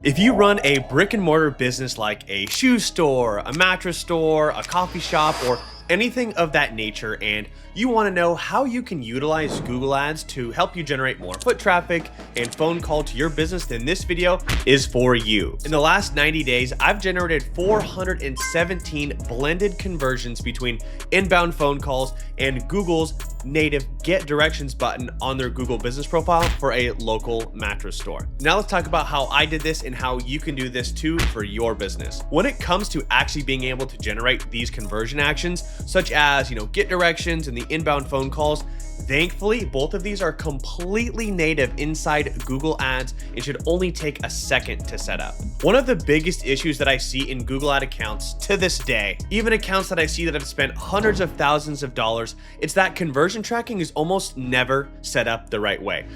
If you run a brick and mortar business like a shoe store, a mattress store, a coffee shop, or anything of that nature, and you want to know how you can utilize Google Ads to help you generate more foot traffic and phone call to your business, then this video is for you. In the last 90 days, I've generated 417 blended conversions between inbound phone calls and Google's native get directions button on their Google business profile for a local mattress store. Now let's talk about how I did this and how you can do this too for your business. When it comes to actually being able to generate these conversion actions, such as, get directions and the inbound phone calls, thankfully, both of these are completely native inside Google Ads and should only take a second to set up. One of the biggest issues that I see in Google Ad accounts to this day, even accounts that I see that have spent hundreds of thousands of dollars, it's that conversion tracking is almost never set up the right way.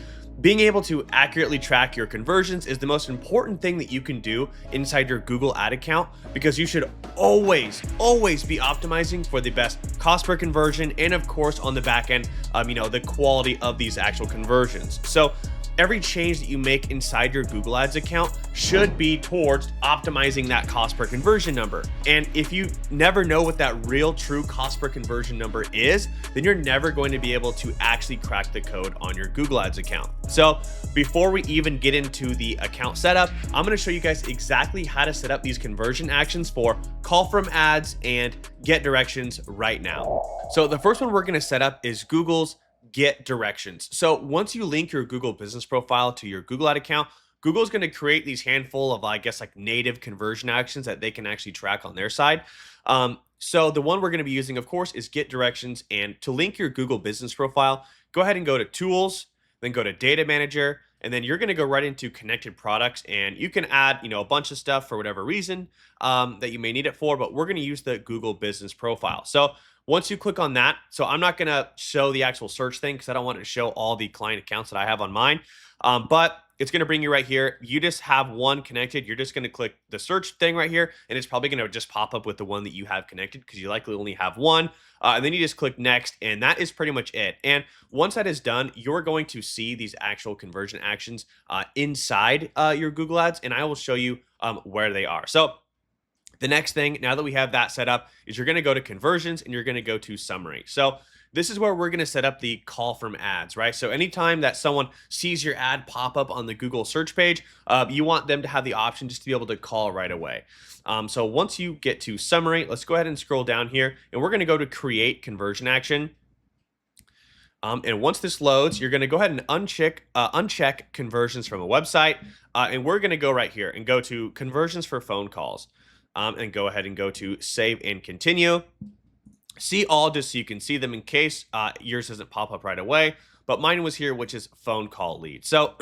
Being able to accurately track your conversions is the most important thing that you can do inside your Google Ad account, because you should always be optimizing for the best cost per conversion and, of course, on the back end, the quality of these actual conversions. So every change that you make inside your Google Ads account should be towards optimizing that cost per conversion number. And if you never know what that real true cost per conversion number is, then you're never going to be able to actually crack the code on your Google Ads account. So before we even get into the account setup, I'm going to show you guys exactly how to set up these conversion actions for call from ads and get directions right now. So the first one we're going to set up is Google's get directions. So once you link your Google business profile to your Google Ad account, Google's going to create these handful of, native conversion actions that they can actually track on their side. So the one we're going to be using, of course, is get directions. And to link your Google business profile, go ahead and go to Tools, then go to Data Manager, and then you're going to go right into Connected Products. And you can add, a bunch of stuff for whatever reason that you may need it for, but we're going to use the Google business profile. So once you click on that, so I'm not going to show the actual search thing because I don't want it to show all the client accounts that I have on mine, but it's going to bring you right here. You just have one connected. You're just going to click the search thing right here, and it's probably going to just pop up with the one that you have connected because you likely only have one. And then you just click next, and that is pretty much it. And once that is done, you're going to see these actual conversion actions inside your Google Ads, and I will show you where they are. So the next thing, now that we have that set up, is you're going to go to conversions and you're going to go to summary. So this is where we're going to set up the call from ads, right? So anytime that someone sees your ad pop up on the Google search page, you want them to have the option just to be able to call right away. So once you get to summary, let's go ahead and scroll down here, and we're going to go to create conversion action. And once this loads, you're going to go ahead and uncheck conversions from a website. And we're going to go right here and go to conversions for phone calls. And go ahead and go to save and continue. See all just so you can see them in case yours doesn't pop up right away. But mine was here, which is phone call lead. So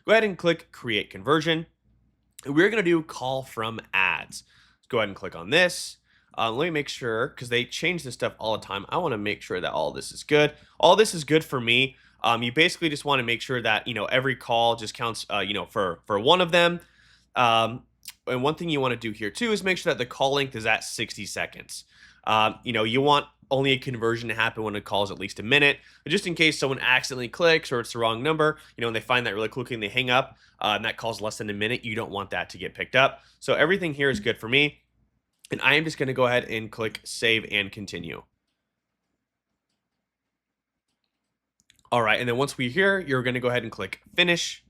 go ahead and click create conversion. We're going to do call from ads. Let's go ahead and click on this. Let me make sure, because they change this stuff all the time. I want to make sure that all this is good. All this is good for me. You basically just want to make sure that, every call just counts, for one of them. And one thing you want to do here too is make sure that the call length is at 60 seconds. You want only a conversion to happen when a call is at least a minute, but just in case someone accidentally clicks or it's the wrong number, and they find that really quickly and they hang up, and that call's less than a minute, you don't want that to get picked up. So everything here is good for me. And I am just going to go ahead and click save and continue. All right. And then once we're here, you're going to go ahead and click finish.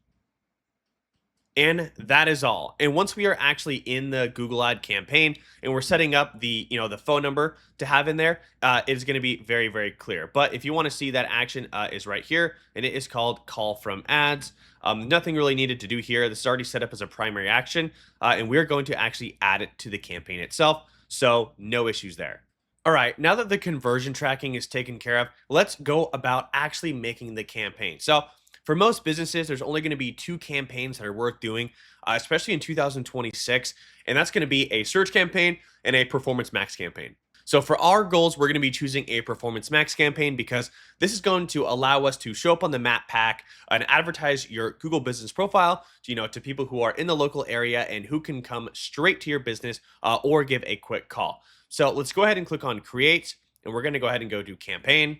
And that is all. And once we are actually in the Google Ad campaign and we're setting up the, the phone number to have in there, it's going to be very, very clear. But if you want to see that action is right here, and it is called call from ads. Nothing really needed to do here. This is already set up as a primary action, and we're going to actually add it to the campaign itself. So no issues there. All right, now that the conversion tracking is taken care of, let's go about actually making the campaign. So for most businesses, there's only going to be two campaigns that are worth doing, especially in 2026, and that's going to be a search campaign and a performance max campaign. So for our goals, we're going to be choosing a performance max campaign because this is going to allow us to show up on the map pack and advertise your Google business profile, to people who are in the local area and who can come straight to your business or give a quick call. So let's go ahead and click on create, and we're going to go ahead and go to campaign.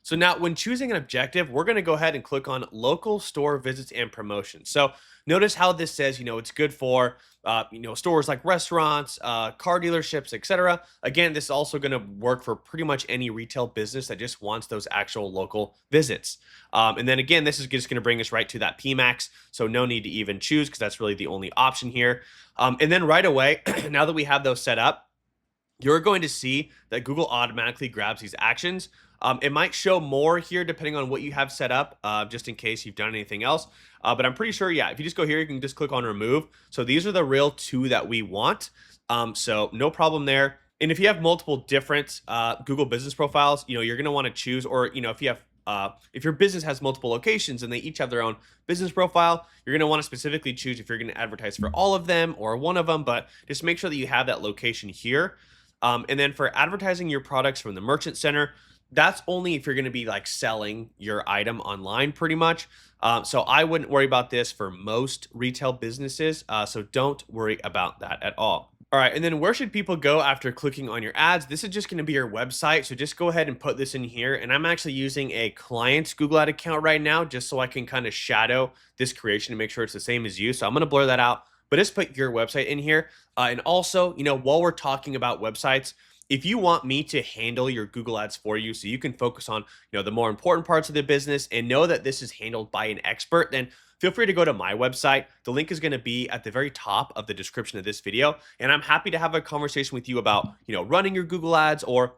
So now when choosing an objective, we're going to go ahead and click on local store visits and promotions. So notice how this says, it's good for, stores like restaurants, car dealerships, etc. Again, this is also going to work for pretty much any retail business that just wants those actual local visits. And then again, this is just going to bring us right to that PMAX. So no need to even choose because that's really the only option here. And then right away, now that we have those set up, you're going to see that Google automatically grabs these actions. It might show more here depending on what you have set up, just in case you've done anything else. But I'm pretty sure, yeah, if you just go here, you can just click on remove. So these are the real two that we want. So no problem there. And if you have multiple different Google business profiles, you're going to want to choose, or, if your business has multiple locations and they each have their own business profile, you're going to want to specifically choose if you're going to advertise for all of them or one of them, but just make sure that you have that location here. And then for advertising your products from the merchant center, that's only if you're going to be like selling your item online pretty much. So I wouldn't worry about this for most retail businesses. So don't worry about that at all. All right, and then where should people go after clicking on your ads? This is just going to be your website. So just go ahead and put this in here. And I'm actually using a client's Google Ad account right now, just so I can kind of shadow this creation to make sure it's the same as you. So I'm going to blur that out, but just put your website in here. And also, while we're talking about websites, if you want me to handle your Google Ads for you so you can focus on, the more important parts of the business and know that this is handled by an expert, then feel free to go to my website. The link is going to be at the very top of the description of this video. And I'm happy to have a conversation with you about, running your Google Ads, or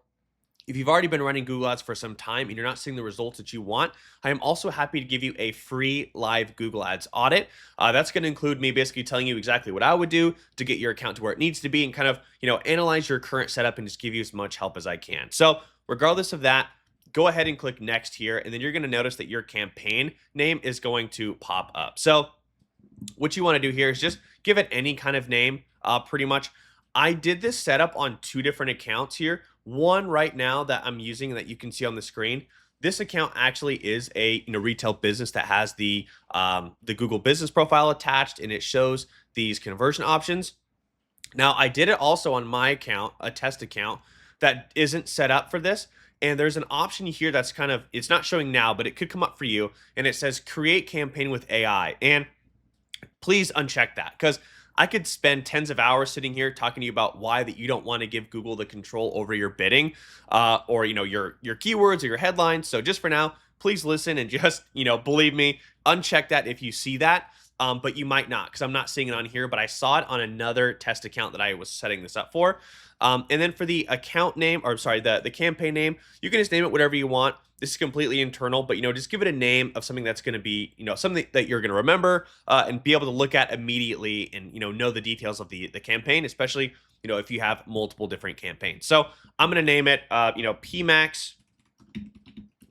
if you've already been running Google Ads for some time and you're not seeing the results that you want, I am also happy to give you a free live Google Ads audit. That's going to include me basically telling you exactly what I would do to get your account to where it needs to be, and kind of, analyze your current setup and just give you as much help as I can. So regardless of that, go ahead and click next here, and then you're going to notice that your campaign name is going to pop up. So what you want to do here is just give it any kind of name, pretty much. I did this setup on two different accounts here. One right now that I'm using that you can see on the screen. This account actually is a retail business that has the Google business profile attached, and it shows these conversion options. Now I did it also on my account, a test account that isn't set up for this. And there's an option here that's kind of, it's not showing now, but it could come up for you. And it says create campaign with AI. And please uncheck that, because I could spend tens of hours sitting here talking to you about why that you don't want to give Google the control over your bidding, or your keywords or your headlines. So just for now, please listen and just believe me, uncheck that if you see that. But you might not, because I'm not seeing it on here, but I saw it on another test account that I was setting this up for. And then for the account name, or sorry, the campaign name, you can just name it whatever you want. This is completely internal, but just give it a name of something that's going to be, something that you're going to remember, and be able to look at immediately, and know the details of the campaign, especially if you have multiple different campaigns. So I'm going to name it PMAX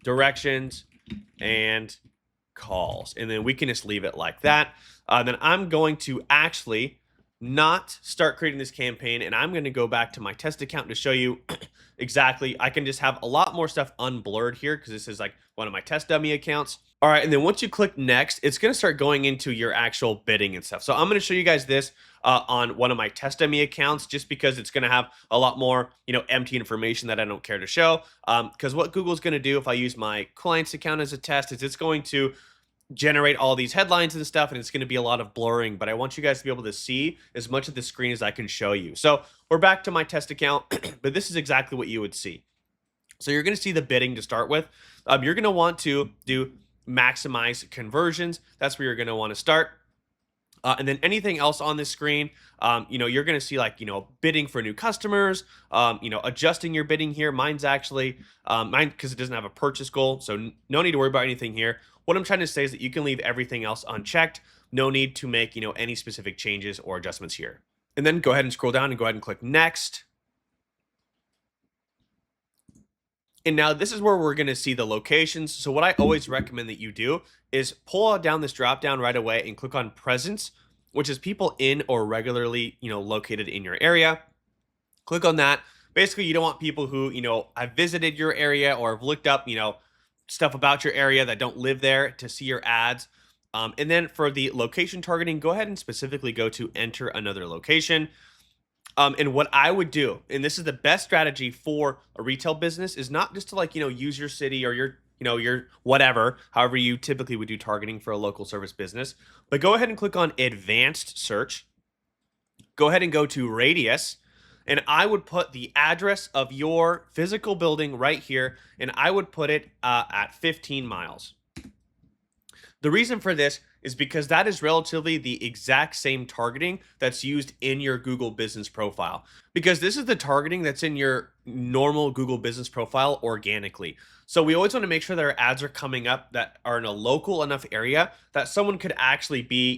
directions and calls, and then we can just leave it like that. Then I'm going to actually not start creating this campaign, and I'm going to go back to my test account to show you exactly. I can just have a lot more stuff unblurred here because this is like one of my test dummy accounts. All right, and then once you click next, it's going to start going into your actual bidding and stuff. So I'm going to show you guys this on one of my test dummy accounts, just because it's going to have a lot more empty information that I don't care to show. Because what Google's going to do if I use my client's account as a test is it's going to generate all these headlines and stuff, and it's going to be a lot of blurring, but I want you guys to be able to see as much of the screen as I can show you. So we're back to my test account, but this is exactly what you would see. So you're going to see the bidding to start with. You're going to want to do maximize conversions. That's where you're going to want to start. And then anything else on this screen, you're going to see like, bidding for new customers, adjusting your bidding here. Mine's actually, mine, because it doesn't have a purchase goal. So no need to worry about anything here. What I'm trying to say is that you can leave everything else unchecked. No need to make, any specific changes or adjustments here. And then go ahead and scroll down and go ahead and click next. And now this is where we're going to see the locations. So what I always recommend that you do is pull down this drop down right away and click on presence, which is people in or regularly, located in your area. Click on that. Basically, you don't want people who, have visited your area or have looked up, stuff about your area that don't live there to see your ads. And then for the location targeting, go ahead and specifically go to enter another location. And what I would do, and this is the best strategy for a retail business, is not just to use your city or your your whatever, however you typically would do targeting for a local service business. But go ahead and click on advanced search. Go ahead and go to radius, and I would put the address of your physical building right here, and I would put it at 15 miles. The reason for this is because that is relatively the exact same targeting that's used in your Google business profile. Because this is the targeting that's in your normal Google business profile organically. So we always want to make sure that our ads are coming up that are in a local enough area that someone could actually be,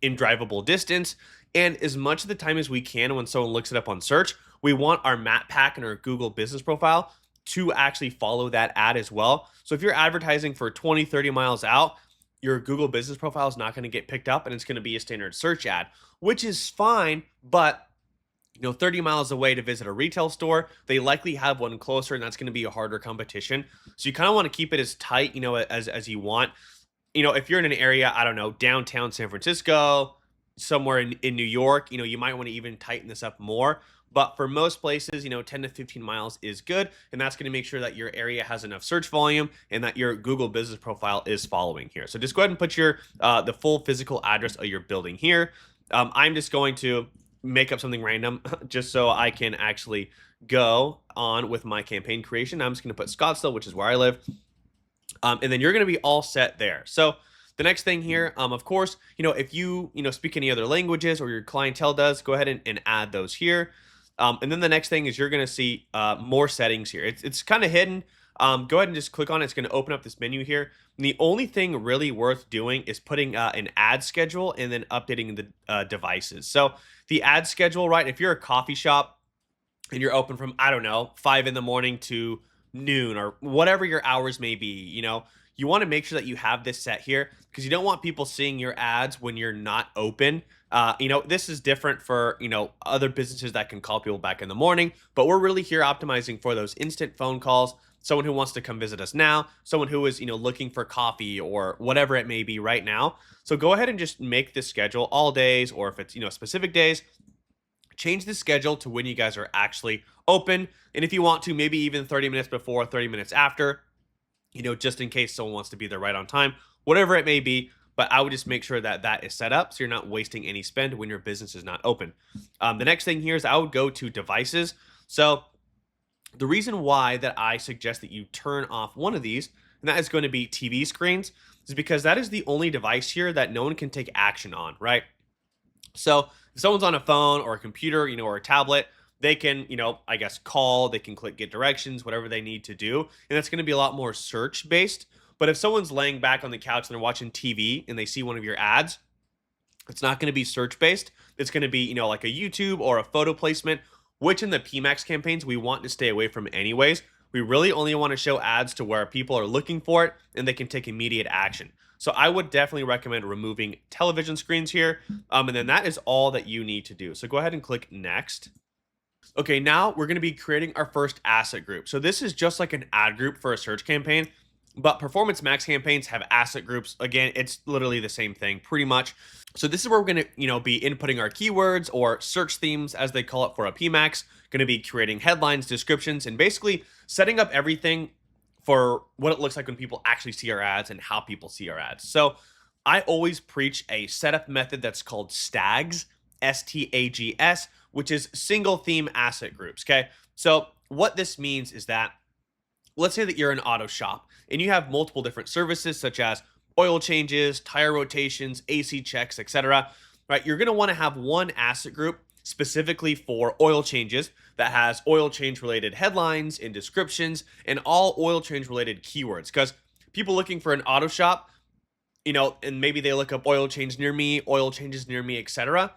in drivable distance. And as much of the time as we can when someone looks it up on search, we want our map pack and our Google business profile to actually follow that ad as well. So if you're advertising for 20, 30 miles out, your Google business profile is not going to get picked up and it's going to be a standard search ad, which is fine. But 30 miles away to visit a retail store, they likely have one closer, and that's going to be a harder competition. So you kind of want to keep it as tight, as you want. If you're in an area, I don't know, downtown San Francisco, somewhere in New York, you might want to even tighten this up more. But for most places, 10 to 15 miles is good. And that's going to make sure that your area has enough search volume and that your Google business profile is following here. So just go ahead and put the full physical address of your building here. I'm just going to make up something random just so I can actually go on with my campaign creation. I'm just going to put Scottsdale, which is where I live. And then you're going to be all set there. So the next thing here, of course, if you speak any other languages or your clientele does, go ahead and add those here. And then the next thing is you're going to see more settings here. It's kind of hidden. Go ahead and just click on it. It's going to open up this menu here. And the only thing really worth doing is putting an ad schedule and then updating the devices. So the ad schedule, right? If you're a coffee shop and you're open from, I don't know, 5 in the morning to noon or whatever your hours may be, you want to make sure that you have this set here because you don't want people seeing your ads when you're not open. This is different for, other businesses that can call people back in the morning, but we're really here optimizing for those instant phone calls, someone who wants to come visit us now, someone who is, looking for coffee or whatever it may be right now. So go ahead and just make this schedule all days, or if it's, specific days, change the schedule to when you guys are actually open. And if you want to, maybe even 30 minutes before, 30 minutes after, just in case someone wants to be there right on time, whatever it may be. But I would just make sure that that is set up so you're not wasting any spend when your business is not open. The next thing here is I would go to devices. So the reason why that I suggest that you turn off one of these, and that is going to be TV screens, is because that is the only device here that no one can take action on, right? So if someone's on a phone or a computer, or a tablet, they can, I guess call, they can click get directions, whatever they need to do. And that's going to be a lot more search based. But if someone's laying back on the couch and they're watching TV and they see one of your ads, it's not going to be search based. It's going to be, like a YouTube or a photo placement, which in the PMAX campaigns we want to stay away from anyways. We really only want to show ads to where people are looking for it and they can take immediate action. So I would definitely recommend removing television screens here. And then that is all that you need to do. So go ahead and click next. Okay, now we're going to be creating our first asset group. So this is just like an ad group for a search campaign, but Performance Max campaigns have asset groups. Again, it's literally the same thing pretty much. So this is where we're going to, be inputting our keywords or search themes as they call it for a PMAX, going to be creating headlines, descriptions, and basically setting up everything for what it looks like when people actually see our ads and how people see our ads. So I always preach a setup method that's called STAGs, STAGS, which is single theme asset groups. Okay. So what this means is that let's say that you're an auto shop and you have multiple different services such as oil changes, tire rotations, AC checks, etc. Right? You're going to want to have one asset group specifically for oil changes that has oil change related headlines and descriptions and all oil change related keywords, because people looking for an auto shop, and maybe they look up oil change near me, oil changes near me, etc.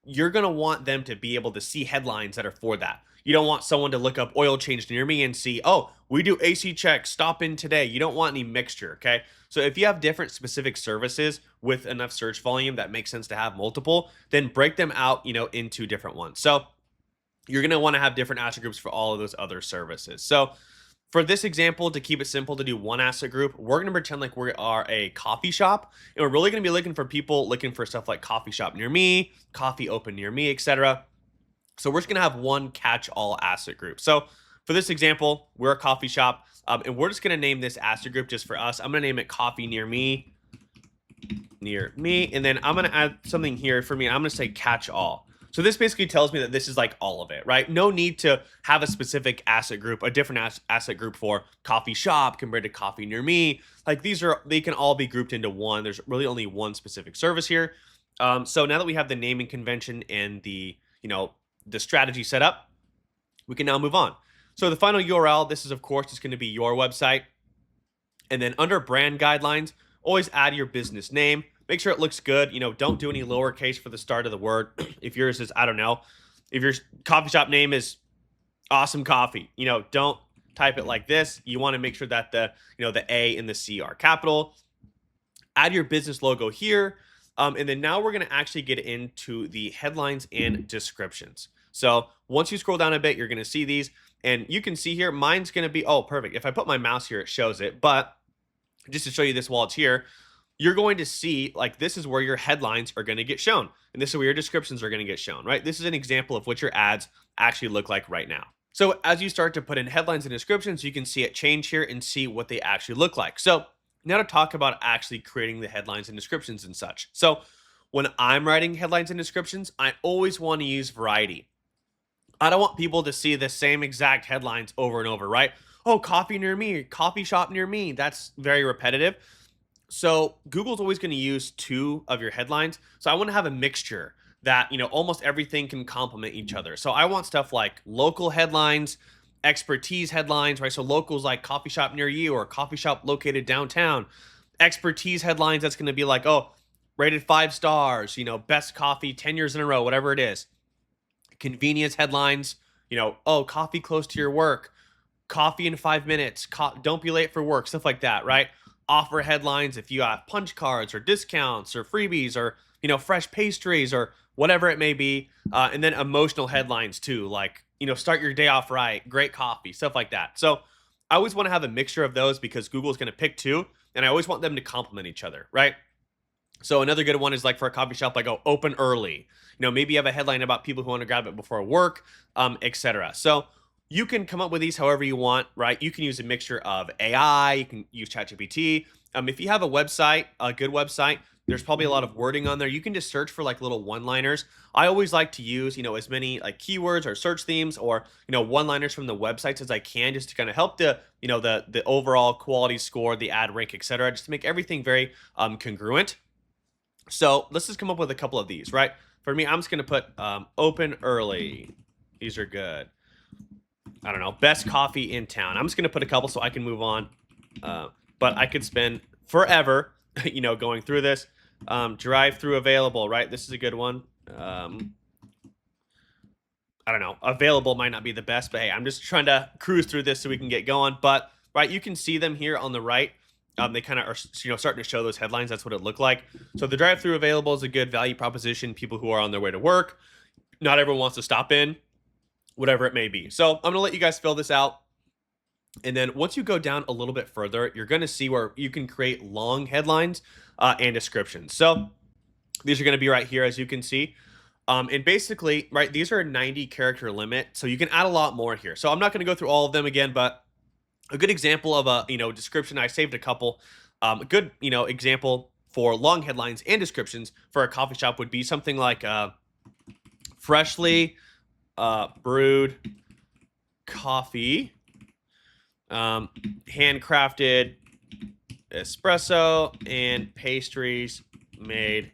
You're going to want them to be able to see headlines that are for that. You don't want someone to look up oil change near me and see, oh, we do AC checks, stop in today. You don't want any mixture, okay? So if you have different specific services with enough search volume that makes sense to have multiple, then break them out, into different ones. So you're going to want to have different asset groups for all of those other services. So for this example, to keep it simple to do one asset group, we're going to pretend like we are a coffee shop, and we're really going to be looking for people looking for stuff like coffee shop near me, coffee open near me, etc. So we're just going to have one catch-all asset group. So for this example, we're a coffee shop, and we're just going to name this asset group just for us. I'm going to name it coffee near me, and then I'm going to add something here for me. I'm going to say catch all. So this basically tells me that this is like all of it, right? No need to have a specific asset group, a different asset group for coffee shop compared to coffee near me. Like they can all be grouped into one. There's really only one specific service here. So now that we have the naming convention and the strategy set up, we can now move on. So the final URL, this is of course just going to be your website. And then under brand guidelines, always add your business name. Make sure it looks good. Don't do any lowercase for the start of the word. If yours is, I don't know, if your coffee shop name is Awesome Coffee, don't type it like this. You want to make sure that the A and the C are capital. Add your business logo here. And then now we're going to actually get into the headlines and descriptions. So once you scroll down a bit, you're going to see these. And you can see here, mine's going to be, oh, perfect. If I put my mouse here, it shows it. But just to show you this while it's here, you're going to see, like, this is where your headlines are going to get shown. And this is where your descriptions are going to get shown, right? This is an example of what your ads actually look like right now. So as you start to put in headlines and descriptions, you can see it change here and see what they actually look like. So now to talk about actually creating the headlines and descriptions and such. So when I'm writing headlines and descriptions, I always want to use variety. I don't want people to see the same exact headlines over and over, right? Oh, coffee near me, coffee shop near me. That's very repetitive. So Google's always going to use two of your headlines. So I want to have a mixture that, almost everything can complement each other. So I want stuff like local headlines, expertise headlines, right? So locals like coffee shop near you or coffee shop located downtown. Expertise headlines, that's going to be like, oh, rated 5 stars, best coffee 10 years in a row, whatever it is. Convenience headlines, oh, coffee close to your work, coffee in 5 minutes, don't be late for work, stuff like that, right? Offer headlines if you have punch cards or discounts or freebies or, fresh pastries or whatever it may be. And then emotional headlines too, like, start your day off right, great coffee, stuff like that. So I always want to have a mixture of those because Google's going to pick two, and I always want them to complement each other, right? So another good one is like for a coffee shop, like, oh, open early. Maybe you have a headline about people who want to grab it before work, etc. So you can come up with these however you want, right? You can use a mixture of AI. You can use ChatGPT. If you have a website, a good website, there's probably a lot of wording on there. You can just search for like little one-liners. I always like to use, as many like keywords or search themes or, one-liners from the websites as I can, just to kind of help the overall quality score, the ad rank, etc., just to make everything very congruent. So let's just come up with a couple of these, right? For me, I'm just going to put open early. These are good. I don't know, best coffee in town. I'm just going to put a couple so I can move on. But I could spend forever, going through this. Drive-through available, right? This is a good one. I don't know. Available might not be the best, but hey, I'm just trying to cruise through this so we can get going. But, right, you can see them here on the right. They kind of are, starting to show those headlines. That's what it looked like. So the drive-through available is a good value proposition. People who are on their way to work. Not everyone wants to stop in, whatever it may be. So I'm going to let you guys fill this out. And then once you go down a little bit further, you're going to see where you can create long headlines and descriptions. So these are going to be right here, as you can see. And basically, right, these are a 90 character limit. So you can add a lot more here. So I'm not going to go through all of them again, but a good example of a, description, I saved a couple. A good, example for long headlines and descriptions for a coffee shop would be something like freshly brewed coffee, handcrafted espresso, and pastries made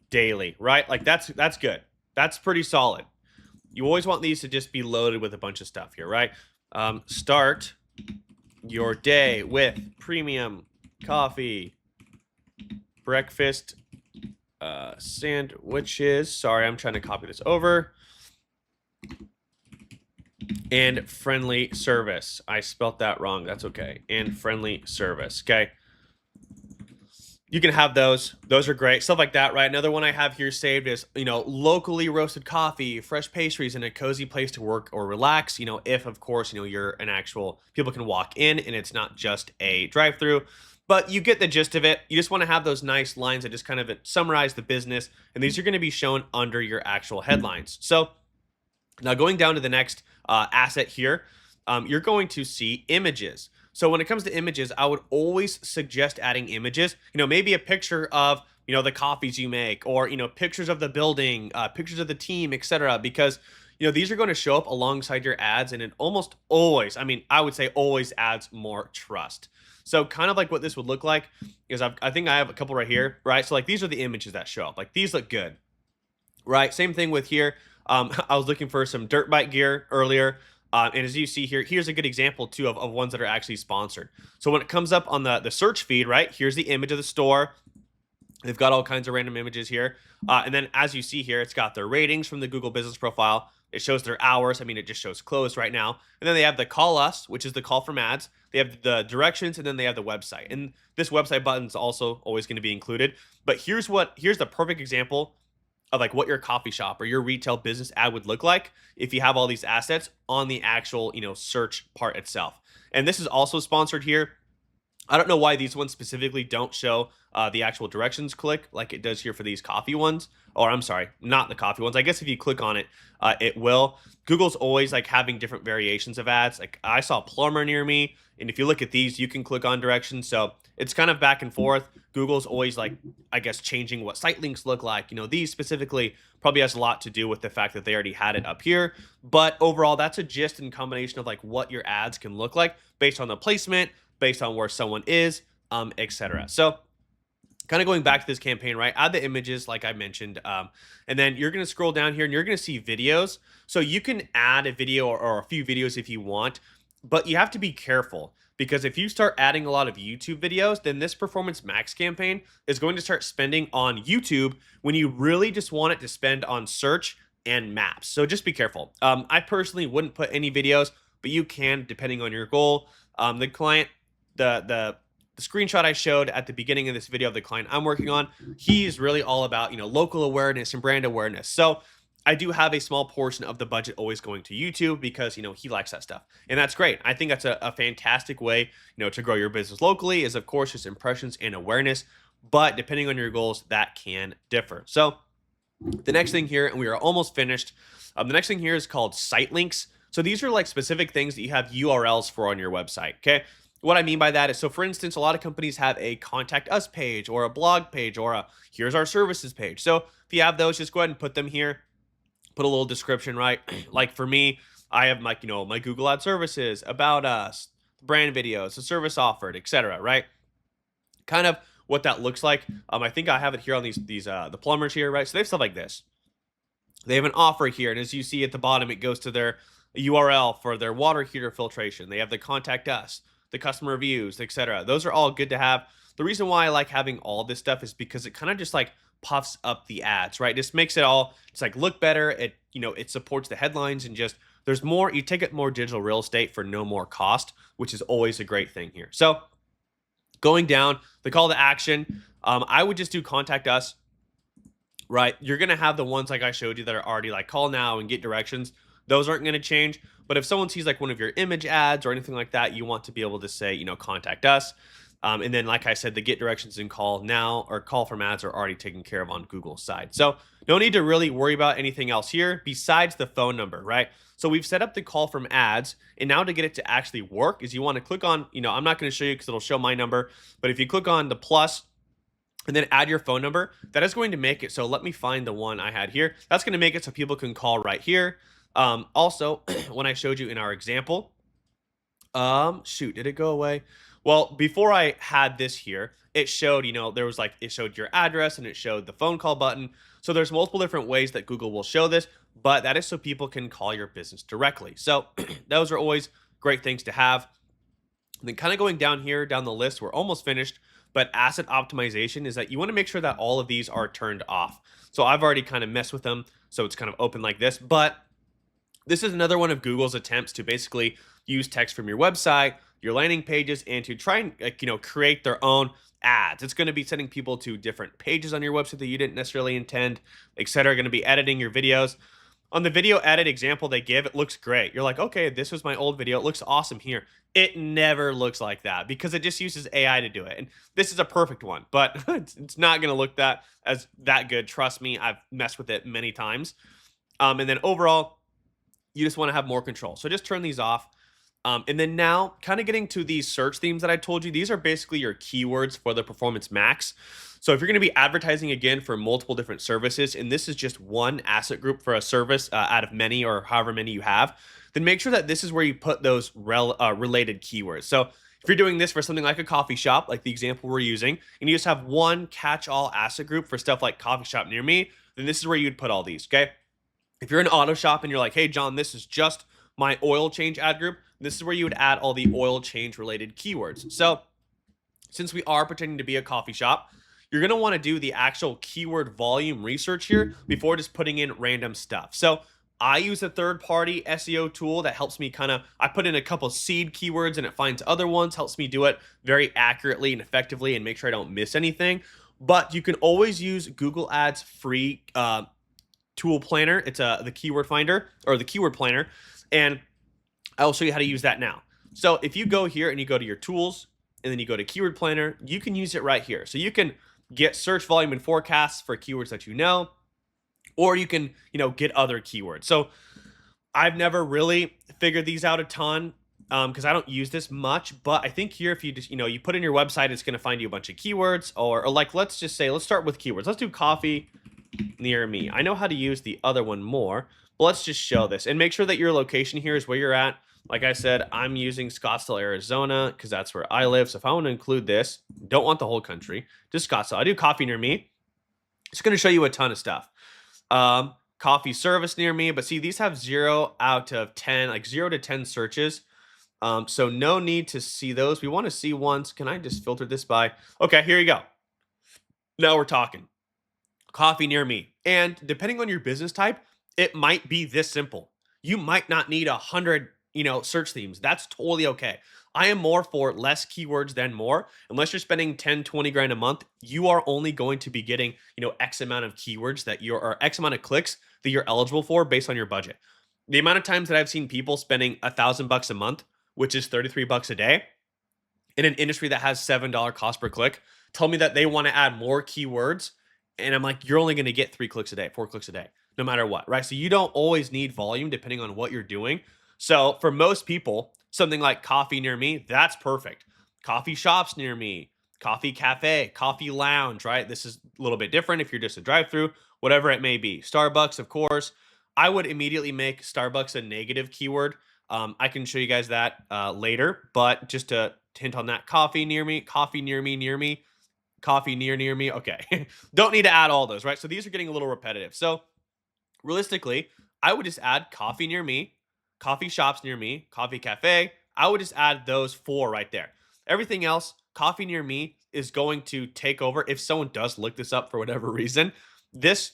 daily, right? Like that's good. That's pretty solid. You always want these to just be loaded with a bunch of stuff here, right? Start your day with premium coffee, breakfast sandwiches. Sorry, I'm trying to copy this over. And friendly service. I spelt that wrong. That's okay. And friendly service. Okay. You can have those. Those are great. Stuff like that, right? Another one I have here saved is, locally roasted coffee, fresh pastries, and a cozy place to work or relax. If, of course, you're an actual, people can walk in and it's not just a drive-through. But you get the gist of it. You just want to have those nice lines that just kind of summarize the business. And these are going to be shown under your actual headlines. So now going down to the next asset here. you're going to see images. So when it comes to images, I would always suggest adding images. Maybe a picture of the coffees you make, or pictures of the building, pictures of the team, etc. Because these are going to show up alongside your ads, and it almost always, I mean, I would say always adds more trust. So kind of like what this would look like is I think I have a couple right here, right? So like these are the images that show up. Like these look good, right? Same thing with here. I was looking for some dirt bike gear earlier. And as you see here, here's a good example too of ones that are actually sponsored. So when it comes up on the search feed, right, here's the image of the store. They've got all kinds of random images here. And then as you see here, it's got their ratings from the Google business profile. It shows their hours. I mean, it just shows closed right now. And then they have the call us, which is the call from ads. They have the directions, and then they have the website. And this website button is also always going to be included. But here's the perfect example of like what your coffee shop or your retail business ad would look like if you have all these assets on the actual, search part itself. And this is also sponsored here. I don't know why these ones specifically don't show the actual directions click like it does here for these coffee ones. Or I'm sorry, not the coffee ones. I guess if you click on it, it will. Google's always like having different variations of ads. Like I saw a plumber near me, and if you look at these, you can click on directions. So it's kind of back and forth. Google's always like, I guess, changing what site links look like. These specifically probably has a lot to do with the fact that they already had it up here. But overall, that's a gist and combination of like what your ads can look like based on the placement, based on where someone is, etc. So kind of going back to this campaign, right? Add the images like I mentioned. And then you're going to scroll down here and you're going to see videos. So you can add a video or a few videos if you want, but you have to be careful because if you start adding a lot of YouTube videos, then this Performance Max campaign is going to start spending on YouTube when you really just want it to spend on search and maps. So just be careful. I personally wouldn't put any videos, but you can depending on your goal. The client, the screenshot I showed at the beginning of this video of the client I'm working on, he's really all about, local awareness and brand awareness. So I do have a small portion of the budget always going to YouTube because, he likes that stuff. And that's great. I think that's a fantastic way, to grow your business locally is, of course, just impressions and awareness. But depending on your goals, that can differ. So the next thing here, and we are almost finished. The next thing here is called site links. So these are like specific things that you have URLs for on your website. Okay. What I mean by that is, so for instance, a lot of companies have a contact us page or a blog page or a here's our services page. So if you have those, just go ahead and put them here. Put a little description, right? Like for me, I have my, my Google Ad services, about us, brand videos, the service offered, etc. Right? Kind of what that looks like. I think I have it here on these the plumbers here, right? So they have stuff like this. They have an offer here, and as you see at the bottom, it goes to their URL for their water heater filtration. They have the contact us, the customer reviews, etc. Those are all good to have. The reason why I like having all this stuff is because it kind of just like puffs up the ads, right? Just makes it all, it's like look better. It, it supports the headlines and just there's more, you take it more digital real estate for no more cost, which is always a great thing here. So going down the call to action, I would just do contact us, right? You're going to have the ones like I showed you that are already like call now and get directions. Those aren't going to change. But if someone sees like one of your image ads or anything like that, you want to be able to say, contact us. And then, like I said, the get directions and call now or call from ads are already taken care of on Google's side. So no need to really worry about anything else here besides the phone number, right? So we've set up the call from ads. And now to get it to actually work is you want to click on, I'm not going to show you because it'll show my number. But if you click on the plus and then add your phone number, that is going to make it. So let me find the one I had here. That's going to make it so people can call right here. Also, when I showed you in our example, shoot, did it go away? Well, before I had this here, it showed, there was like, it showed your address and it showed the phone call button. So there's multiple different ways that Google will show this, but that is so people can call your business directly. So those are always great things to have. And then kind of going down here, down the list, we're almost finished, but asset optimization is that you want to make sure that all of these are turned off. So I've already kind of messed with them. So it's kind of open like this, but this is another one of Google's attempts to basically use text from your website, your landing pages, and to try and create their own ads. It's going to be sending people to different pages on your website that you didn't necessarily intend, etc. Going to be editing your videos. On the video edit example they give, it looks great. You're like, okay, this was my old video. It looks awesome here. It never looks like that because it just uses AI to do it. And this is a perfect one, but it's not going to look that good. Trust me, I've messed with it many times. And then overall, you just want to have more control. So just turn these off. And then now, kind of getting to these search themes that I told you, these are basically your keywords for the Performance Max. So if you're going to be advertising again for multiple different services, and this is just one asset group for a service out of many or however many you have, then make sure that this is where you put those related keywords. So if you're doing this for something like a coffee shop, like the example we're using, and you just have one catch-all asset group for stuff like coffee shop near me, then this is where you'd put all these, okay? If you're an auto shop and you're like, hey, John, this is just my oil change ad group, this is where you would add all the oil change related keywords. So since we are pretending to be a coffee shop, you're going to want to do the actual keyword volume research here before just putting in random stuff. So I use a third-party SEO tool that helps me I put in a couple seed keywords and it finds other ones, helps me do it very accurately and effectively and make sure I don't miss anything. But you can always use Google Ads free tool planner. It's the keyword finder or the keyword planner. And I will show you how to use that now. So if you go here and you go to your tools and then you go to keyword planner, you can use it right here. So you can get search volume and forecasts for keywords that you know, or you can, get other keywords. So I've never really figured these out a ton because I don't use this much. But I think here, if you just, you put in your website, it's going to find you a bunch of keywords or like, let's just say, let's start with keywords. Let's do coffee near me. I know how to use the other one more, but let's just show this and make sure that your location here is where you're at. Like I said, I'm using Scottsdale, Arizona, because that's where I live. So if I want to include this, don't want the whole country, just Scottsdale. I do coffee near me. It's going to show you a ton of stuff. Coffee service near me, but see, these have 0 out of 10, like 0 to 10 searches. So no need to see those. We want to see ones. Can I just filter this by? Okay, here you go. Now we're talking. Coffee near me. And depending on your business type, it might be this simple. You might not need 100, search themes. That's totally okay. I am more for less keywords than more. Unless you're spending 10, 20 grand a month, you are only going to be getting, X amount of keywords or X amount of clicks that you're eligible for based on your budget. The amount of times that I've seen people spending $1,000 a month, which is $33 a day, in an industry that has $7 cost per click, tell me that they want to add more keywords. And I'm like, you're only going to get 3 clicks a day, 4 clicks a day, no matter what, right? So you don't always need volume depending on what you're doing. So for most people, something like coffee near me, that's perfect. Coffee shops near me, coffee cafe, coffee lounge, right? This is a little bit different if you're just a drive-through, whatever it may be. Starbucks, of course. I would immediately make Starbucks a negative keyword. I can show you guys that later, but just to hint on that, coffee near me, coffee near me, near me, coffee near me. Okay. Don't need to add all those, right? So these are getting a little repetitive. So realistically, I would just add coffee near me, coffee shops near me, coffee cafe. I would just add those 4 right there. Everything else, coffee near me is going to take over. If someone does look this up for whatever reason, this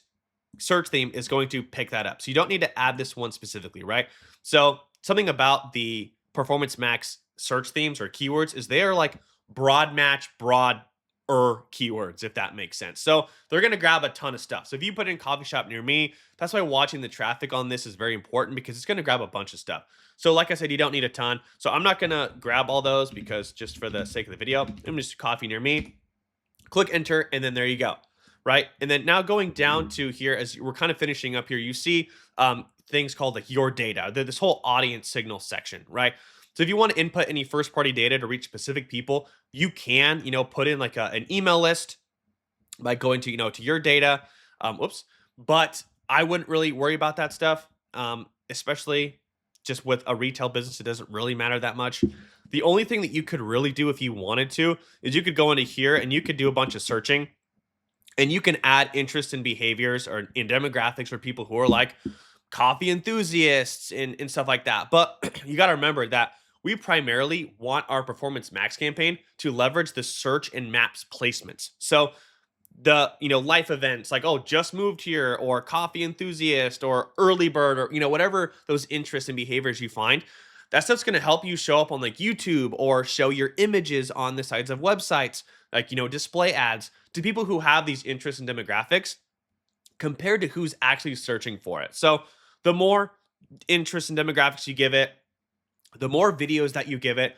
search theme is going to pick that up. So you don't need to add this one specifically, right? So something about the Performance Max search themes or keywords is they are like broad match, broad keywords, if that makes sense. So they're going to grab a ton of stuff. So if you put in coffee shop near me, that's why watching the traffic on this is very important because it's going to grab a bunch of stuff. So like I said, you don't need a ton. So I'm not going to grab all those because just for the sake of the video, I'm just coffee near me, click enter, and then there you go. Right. And then now going down to here, as we're kind of finishing up here, you see things called like your data, this whole audience signal section, right? So if you want to input any first party data to reach specific people, you can, put in like an email list by going to, to your data. Whoops. But I wouldn't really worry about that stuff, especially just with a retail business. It doesn't really matter that much. The only thing that you could really do if you wanted to is you could go into here and you could do a bunch of searching. And you can add interests and behaviors or in demographics for people who are like coffee enthusiasts and stuff like that. But you got to remember that we primarily want our Performance Max campaign to leverage the search and maps placements. So the, life events like, oh, just moved here or coffee enthusiast or early bird or, whatever those interests and behaviors you find, that stuff's going to help you show up on like YouTube or show your images on the sides of websites, like, display ads to people who have these interests and demographics compared to who's actually searching for it. So the more interests and demographics you give it, the more videos that you give it,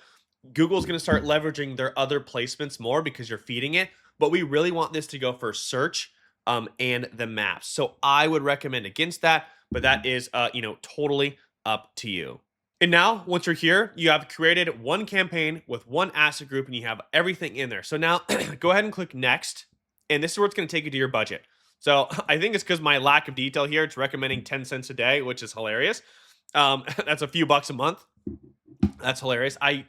Google's going to start leveraging their other placements more because you're feeding it. But we really want this to go for search and the maps. So I would recommend against that, but that is, totally up to you. And now, once you're here, you have created one campaign with one asset group and you have everything in there. So now go ahead and click next. And this is where it's going to take you to your budget. So I think it's because my lack of detail here, it's recommending 10 cents a day, which is hilarious. That's a few bucks a month. That's hilarious. I've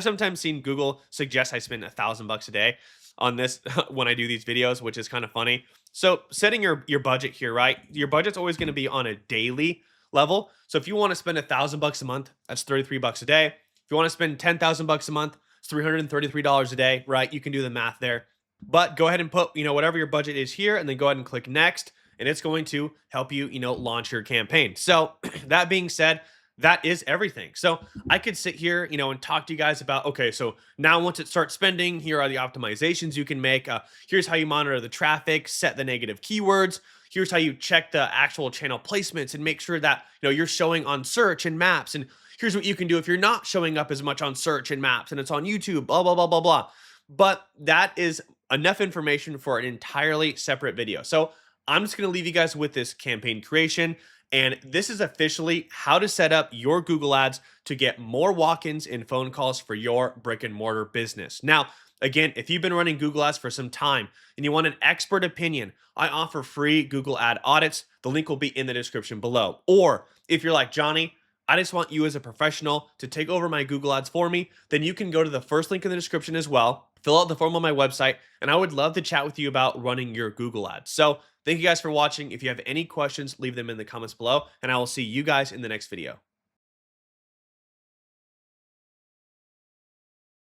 sometimes seen Google suggest I spend $1,000 a day on this when I do these videos, which is kind of funny. So setting your budget here, right? Your budget's always going to be on a daily level. So if you want to spend $1,000 a month, that's $33 a day. If you want to spend $10,000 a month, it's $333 a day, right? You can do the math there. But go ahead and put, whatever your budget is here, and then go ahead and click next, and it's going to help you, launch your campaign. So that being said, that is everything. So I could sit here, and talk to you guys about, okay, so now once it starts spending, here are the optimizations you can make. Here's how you monitor the traffic, set the negative keywords. Here's how you check the actual channel placements and make sure that, you're showing on search and maps. And here's what you can do if you're not showing up as much on search and maps and it's on YouTube, blah, blah, blah, blah, blah. But that is enough information for an entirely separate video. So I'm just going to leave you guys with this campaign creation. And this is officially how to set up your Google Ads to get more walk-ins and phone calls for your brick and mortar business. Now, again, if you've been running Google Ads for some time and you want an expert opinion, I offer free Google Ad audits. The link will be in the description below. Or if you're like, Johnny, I just want you as a professional to take over my Google Ads for me, then you can go to the first link in the description as well, fill out the form on my website, and I would love to chat with you about running your Google Ads. So thank you guys for watching. If you have any questions, leave them in the comments below, and I will see you guys in the next video.